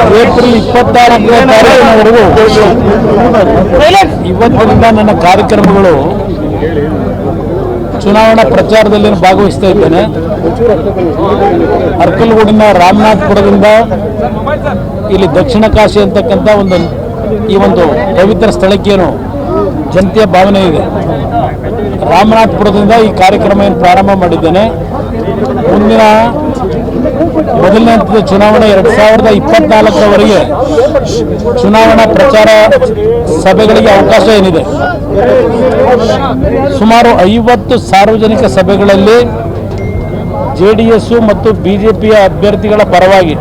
April 26ನೇ ತಾರೀಕಿನವರೆಗೂ ಇವತ್ತಿನಿಂದ ನನ್ನ ಕಾರ್ಯಕ್ರಮಗಳು ಚುನಾವಣಾ ಪ್ರಚಾರದಲ್ಲಿ ಭಾಗವಹಿಸ್ತಾ ಇದ್ದೇನೆ. ಅರ್ಕಲಗೂಡಿನ ರಾಮನಾಥಪುರದಿಂದ ಇಲ್ಲಿ ದಕ್ಷಿಣ ಕಾಶಿ ಅಂತಕ್ಕಂಥ ಈ ಒಂದು ಪವಿತ್ರ ಸ್ಥಳಕ್ಕೇನು ಜನತೆಯ ಭಾವನೆ ಇದೆ. ರಾಮನಾಥಪುರದಿಂದ ಈ ಕಾರ್ಯಕ್ರಮ ಪ್ರಾರಂಭ ಮಾಡಿದ್ದೇನೆ. ಮುಂದಿನ ಮೊದಲನೇ ಹಂತದ ಚುನಾವಣೆ 2024ರವರೆಗೆ ಚುನಾವಣಾ ಪ್ರಚಾರ ಸಭೆಗಳಿಗೆ ಅವಕಾಶ ಏನಿದೆ. ಸುಮಾರು 50 ಸಾರ್ವಜನಿಕ ಸಭೆಗಳಲ್ಲಿ JDS ಮತ್ತು BJPಯ ಅಭ್ಯರ್ಥಿಗಳ ಪರವಾಗಿ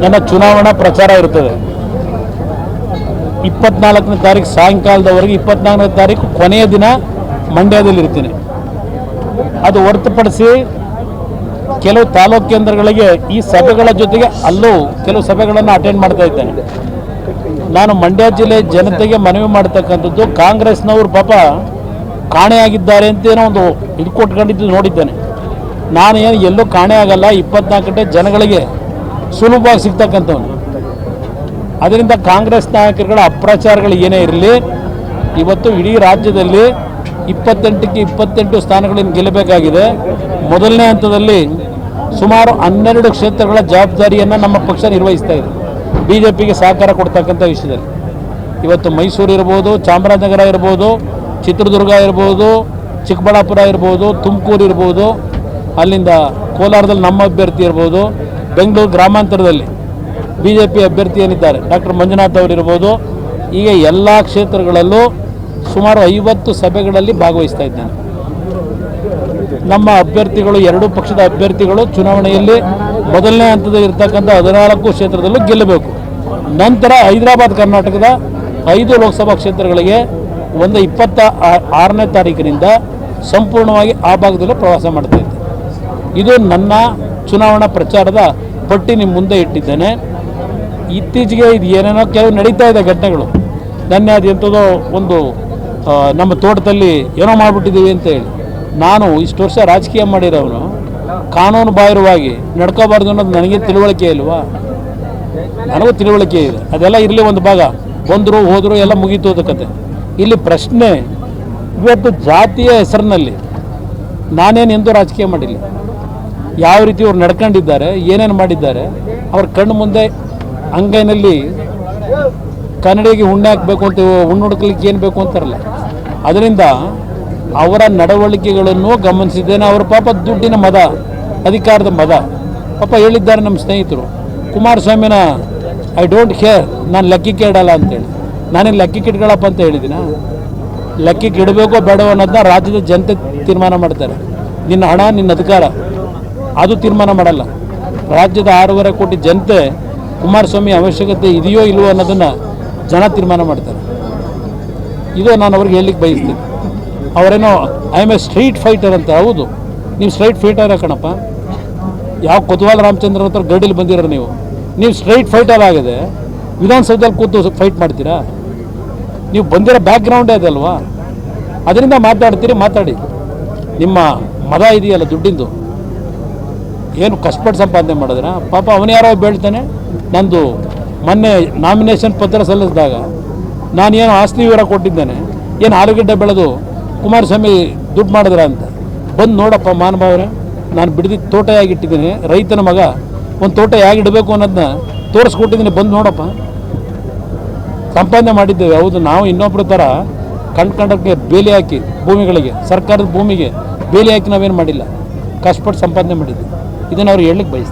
ನನ್ನ ಚುನಾವಣಾ ಪ್ರಚಾರ ಇರುತ್ತದೆ. 24ನೇ ತಾರೀಕು ಸಾಯಂಕಾಲದವರೆಗೆ, 24ನೇ ತಾರೀಕು ಕೊನೆಯ ದಿನ ಮಂಡ್ಯದಲ್ಲಿರ್ತೀನಿ. ಅದು ಹೊರತುಪಡಿಸಿ ಕೆಲವು ತಾಲೂಕು ಕೇಂದ್ರಗಳಿಗೆ ಈ ಸಭೆಗಳ ಜೊತೆಗೆ ಅಲ್ಲೂ ಕೆಲವು ಸಭೆಗಳನ್ನು ಅಟೆಂಡ್ ಮಾಡ್ತಾ ಇದ್ದೇನೆ. ನಾನು ಮಂಡ್ಯ ಜಿಲ್ಲೆ ಜನತೆಗೆ ಮನವಿ ಮಾಡ್ತಕ್ಕಂಥದ್ದು, ಕಾಂಗ್ರೆಸ್ನವರು ಪಾಪ ಕಾಣೆಯಾಗಿದ್ದಾರೆ ಅಂತೇನೋ ಒಂದು ಇದು ಕೊಟ್ಕೊಂಡಿದ್ದು ನೋಡಿದ್ದೇನೆ. ನಾನು ಏನು ಎಲ್ಲೂ ಕಾಣೆ ಆಗಲ್ಲ. 24 ಗಂಟೆ ಜನಗಳಿಗೆ ಸುಲಭವಾಗಿ ಸಿಗ್ತಕ್ಕಂಥವನು. ಅದರಿಂದ ಕಾಂಗ್ರೆಸ್ ನಾಯಕರುಗಳ ಅಪ್ರಚಾರಗಳು ಏನೇ ಇರಲಿ, ಇವತ್ತು ಇಡೀ ರಾಜ್ಯದಲ್ಲಿ 28ಕ್ಕೆ 28 ಸ್ಥಾನಗಳನ್ನು ಗೆಲ್ಲಬೇಕಾಗಿದೆ. ಮೊದಲನೇ ಹಂತದಲ್ಲಿ ಸುಮಾರು 12 ಕ್ಷೇತ್ರಗಳ ಜವಾಬ್ದಾರಿಯನ್ನು ನಮ್ಮ ಪಕ್ಷ ನಿರ್ವಹಿಸ್ತಾ ಇದೆ. BJPಗೆ ಸಹಕಾರ ಕೊಡ್ತಕ್ಕಂಥ ವಿಷಯದಲ್ಲಿ ಇವತ್ತು ಮೈಸೂರು ಇರ್ಬೋದು, ಚಾಮರಾಜನಗರ ಇರ್ಬೋದು, ಚಿತ್ರದುರ್ಗ ಇರ್ಬೋದು, ಚಿಕ್ಕಬಳ್ಳಾಪುರ ಇರ್ಬೋದು, ತುಮಕೂರು ಇರ್ಬೋದು, ಅಲ್ಲಿಂದ ಕೋಲಾರದಲ್ಲಿ ನಮ್ಮ ಅಭ್ಯರ್ಥಿ ಇರ್ಬೋದು, ಬೆಂಗಳೂರು ಗ್ರಾಮಾಂತರದಲ್ಲಿ BJP ಅಭ್ಯರ್ಥಿ ಏನಿದ್ದಾರೆ ಡಾಕ್ಟರ್ ಮಂಜುನಾಥ್ ಅವರು ಇರ್ಬೋದು. ಈಗ ಎಲ್ಲ ಕ್ಷೇತ್ರಗಳಲ್ಲೂ ಸುಮಾರು 50 ಸಭೆಗಳಲ್ಲಿ ಭಾಗವಹಿಸ್ತಾ ಇದ್ದೇನೆ. ನಮ್ಮ ಅಭ್ಯರ್ಥಿಗಳು, ಎರಡೂ ಪಕ್ಷದ ಅಭ್ಯರ್ಥಿಗಳು ಚುನಾವಣೆಯಲ್ಲಿ ಮೊದಲನೇ ಹಂತದಲ್ಲಿ ಇರ್ತಕ್ಕಂಥ 14 ಕ್ಷೇತ್ರದಲ್ಲೂ ಗೆಲ್ಲಬೇಕು. ನಂತರ ಹೈದರಾಬಾದ್ ಕರ್ನಾಟಕದ 5 ಲೋಕಸಭಾ ಕ್ಷೇತ್ರಗಳಿಗೆ 26ನೇ ತಾರೀಕಿನಿಂದ ಸಂಪೂರ್ಣವಾಗಿ ಆ ಭಾಗದಲ್ಲಿ ಪ್ರವಾಸ ಮಾಡ್ತಾ ಇದ್ದೆ. ಇದು ನನ್ನ ಚುನಾವಣಾ ಪ್ರಚಾರದ ಪಟ್ಟಿ ನಿಮ್ಮ ಮುಂದೆ ಇಟ್ಟಿದ್ದೇನೆ. ಇತ್ತೀಚೆಗೆ ಇದು ಏನೇನೋ ಕೆಲವು ನಡೀತಾ ಇದೆ ಘಟನೆಗಳು. ನೆನ್ನೆ ಅದು ಎಂಥದೋ ಒಂದು ನಮ್ಮ ತೋಟದಲ್ಲಿ ಏನೋ ಮಾಡಿಬಿಟ್ಟಿದ್ದೀವಿ ಅಂತ ಹೇಳಿ, ನಾನು ಇಷ್ಟು ವರ್ಷ ರಾಜಕೀಯ ಮಾಡಿರೋನು, ಕಾನೂನು ಬಾಹಿರವಾಗಿ ನಡ್ಕೋಬಾರ್ದು ಅನ್ನೋದು ನನಗೆ ತಿಳುವಳಿಕೆ ಇಲ್ವಾ? ನನಗೂ ತಿಳುವಳಿಕೆ ಇದೆ. ಅದೆಲ್ಲ ಇರಲಿ, ಒಂದು ಭಾಗ ಬಂದರು ಹೋದರು ಎಲ್ಲ ಮುಗೀತು ಹೋದ ಕತೆ. ಇಲ್ಲಿ ಪ್ರಶ್ನೆ, ಇವತ್ತು ಜಾತಿಯ ಹೆಸರಿನಲ್ಲಿ ನಾನೇನು ಎಂದೂ ರಾಜಕೀಯ ಮಾಡಿಲ್ಲ. ಯಾವ ರೀತಿ ಅವ್ರು ನಡ್ಕೊಂಡಿದ್ದಾರೆ, ಏನೇನು ಮಾಡಿದ್ದಾರೆ, ಅವ್ರ ಕಣ್ಣು ಮುಂದೆ ಅಂಗೈನಲ್ಲಿ ಕನ್ನಡಿಗೆ ಹುಣ್ಣೆ ಹಾಕಬೇಕು ಅಂತ, ಹುಣ್ಣು ಹುಡುಕ್ಲಿಕ್ಕೆ ಏನು ಬೇಕು ಅಂತಾರಲ್ಲ, ಅದರಿಂದ ಅವರ ನಡವಳಿಕೆಗಳನ್ನು ಗಮನಿಸಿದ್ದೇನೆ. ಅವರ ಪಾಪ ದುಡ್ಡಿನ ಮದ, ಅಧಿಕಾರದ ಮದ ಪಾಪ ಹೇಳಿದ್ದಾರೆ ನಮ್ಮ ಸ್ನೇಹಿತರು. ಕುಮಾರಸ್ವಾಮಿನ ಐ ಡೋಂಟ್ ಕೇರ್, ನಾನು ಲೆಕ್ಕಕ್ಕೆ ಇಡಲ್ಲ ಅಂತೇಳಿ. ನಾನೇನು ಲೆಕ್ಕಕ್ಕೆ ಇಟ್ಕೊಳ್ಳಪ್ಪ ಅಂತ ಹೇಳಿದ್ದೀನ? ಲೆಕ್ಕಕ್ಕೆ ಇಡಬೇಕೋ ಬೇಡವೋ ಅನ್ನೋದನ್ನ ರಾಜ್ಯದ ಜನತೆ ತೀರ್ಮಾನ ಮಾಡ್ತಾರೆ. ನಿನ್ನ ಹಣ, ನಿನ್ನ ಅಧಿಕಾರ ಅದು ತೀರ್ಮಾನ ಮಾಡಲ್ಲ. ರಾಜ್ಯದ 6.5 ಕೋಟಿ ಜನತೆ ಕುಮಾರಸ್ವಾಮಿ ಅವಶ್ಯಕತೆ ಇದೆಯೋ ಇಲ್ವೋ ಅನ್ನೋದನ್ನು ಜನ ತೀರ್ಮಾನ ಮಾಡ್ತಾರೆ. ಇದು ನಾನು ಅವ್ರಿಗೆ ಹೇಳಲಿಕ್ಕೆ ಬಯಸ್ತೀನಿ. ಅವರೇನೋ I am a street fighter ಅಂತ. ಹೌದು, ನೀವು ಸ್ಟ್ರೈಟ್ ಫೈಟರ್ ಕಣಪ್ಪ. ಯಾವ ಕೊತ್ವಾಲ್ ರಾಮಚಂದ್ರ ಹತ್ರ ಗಡಿಲಿ ಬಂದಿರೋ ನೀವು ಸ್ಟ್ರೈಟ್ ಫೈಟರ್ ಆಗಿದೆ. ವಿಧಾನಸೌಧದಲ್ಲಿ ಕೂತು ಫೈಟ್ ಮಾಡ್ತೀರಾ? ನೀವು ಬಂದಿರೋ ಬ್ಯಾಕ್ಗ್ರೌಂಡೇ ಅದಲ್ವಾ? ಅದರಿಂದ ಮಾತಾಡಿ. ನಿಮ್ಮ ಮದ ಇದೆಯಲ್ಲ ದುಡ್ಡಿಂದು, ಏನು ಕಷ್ಟಪಟ್ಟು ಸಂಪಾದನೆ ಮಾಡಿದ್ರ? ಪಾಪ ಅವನು ಯಾರೋ ಬೀಳ್ತಾನೆ. ನಂದು ಮೊನ್ನೆ ನಾಮಿನೇಷನ್ ಪತ್ರ ಸಲ್ಲಿಸಿದಾಗ ನಾನೇನು ಆಸ್ತಿ ವಿವರ ಕೊಟ್ಟಿದ್ದೇನೆ, ಏನು ಆಲೂಗಡ್ಡೆ ಬೆಳೆದು ಕುಮಾರಸ್ವಾಮಿ ದುಡ್ಡು ಮಾಡಿದ್ರ ಅಂತ. ಬಂದು ನೋಡಪ್ಪ ಮಾನಭಾವನೆ, ನಾನು ಬಿಡಿದಿದ್ದು ತೋಟ ಹೇಗಿಟ್ಟಿದ್ದೀನಿ, ರೈತನ ಮಗ ಒಂದು ತೋಟ ಹೇಗಿಡಬೇಕು ಅನ್ನೋದನ್ನ ತೋರಿಸ್ಕೊಟ್ಟಿದ್ದೀನಿ. ಬಂದು ನೋಡಪ್ಪ, ಸಂಪಾದನೆ ಮಾಡಿದ್ದೇವೆ. ಹೌದು, ನಾವು ಇನ್ನೊಬ್ಬರ ಥರ ಕಂಡಕ್ಕೆ ಬೇಲಿ ಹಾಕಿ ಭೂಮಿಗಳಿಗೆ, ಸರ್ಕಾರದ ಭೂಮಿಗೆ ಬೇಲಿ ಹಾಕಿ ನಾವೇನು ಮಾಡಿಲ್ಲ, ಕಷ್ಟಪಟ್ಟು ಸಂಪಾದನೆ ಮಾಡಿದ್ವಿ. ಇದನ್ನು ಅವ್ರು ಹೇಳಲಿಕ್ಕೆ ಬಯಸ್ತಾರೆ.